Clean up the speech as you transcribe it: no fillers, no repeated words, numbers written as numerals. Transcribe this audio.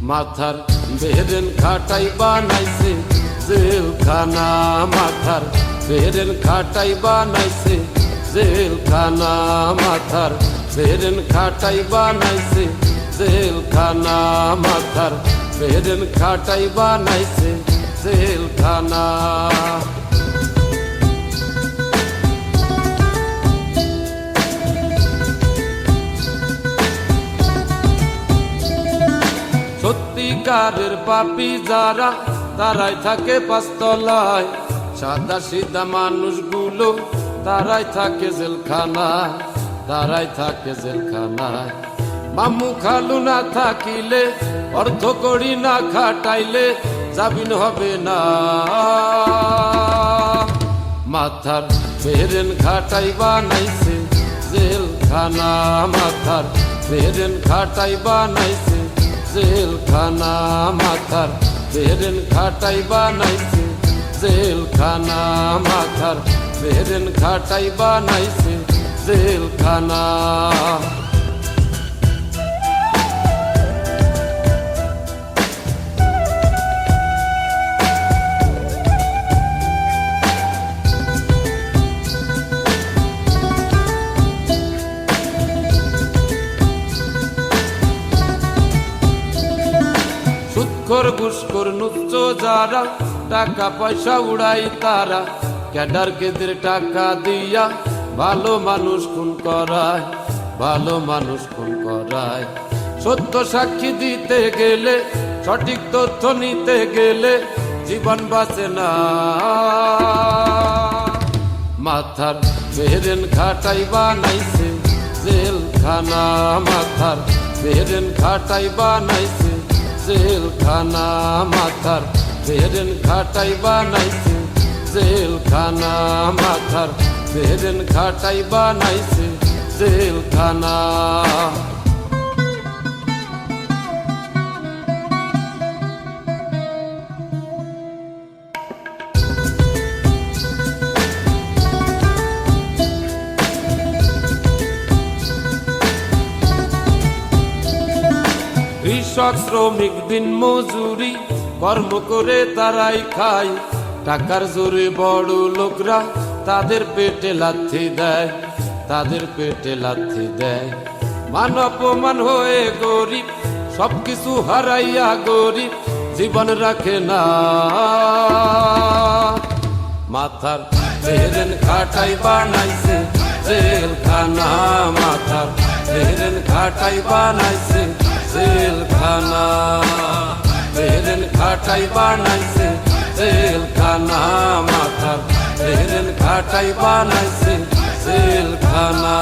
মাথার বেরেন খাটাই বানাইছে জেলখানা, মাথার বেরেন খাটাই বানাইছে জেলখানা, মাথার বেরেন খাটাই বানাইছে জেলখানা, মাথার বেরেন খাটাই বানাইছে জেলখানা। সত্যিকারের পাপী যারা তারাই থাকে পাঁচতলায়, সাদা সিধা মানুষগুলো তারাই থাকে জেলখানায়, তারাই থাকে জেলখানায়। মামু খালু না থাকিলে, অর্থ করি না খাটাইলে জামিন হবে না। মাথার বেরেন খাটাই বানাইছে জেলখানা, মাথার বেরেন খাটাই বানাইছে জেলখানা, মাথার বেরেন খাটাই বানাইছে জেলখানা, মাথার বেরেন খাটাই বানাইছে জেলখানা। সুৎখোর ঘুষখোর নুচ্চ যারা টাকা পয়সা উড়াই তারা, ক্যাডার কেদের টাকা দিয়া ভালো মানুষ খুন করায়, ভালো মানুষ খুন করায়। সত্য সাক্ষী দিতে গেলে, সঠিক তথ্য নিতে গেলে জীবন বাঁচে না। মাথার বেরেন খাটাই বানাইছে জেলখানা, মাথার বেরেন খাটাই বানাইছে জেলখানা, মাথার বেরেন খাটাই বানাইছে জেলখানা, মাথার বেরেন খাটাই বানাইছে জেলখানা। কৃষক শ্রমিক দিন মজুরি কর্ম করে তারাই খায়, টাকার জোরে বড় লোকরা তাদের পেটে লাথি দেয়, তাদের পেটে লাথি দেয়। মান অপমান হয়ে গরিব, সবকিছু হারাইয়া গরিব জীবন রাখে না। মাথার বেরেন খাটাই বানাইছে জেলখানা, মাথার বেরেন খাটাই বানাইছে জেলখানা, বেরেন খাটাই বানাইছে জেলখানা, মাথার বেরেন খাটাই বানাইছে জেলখানা।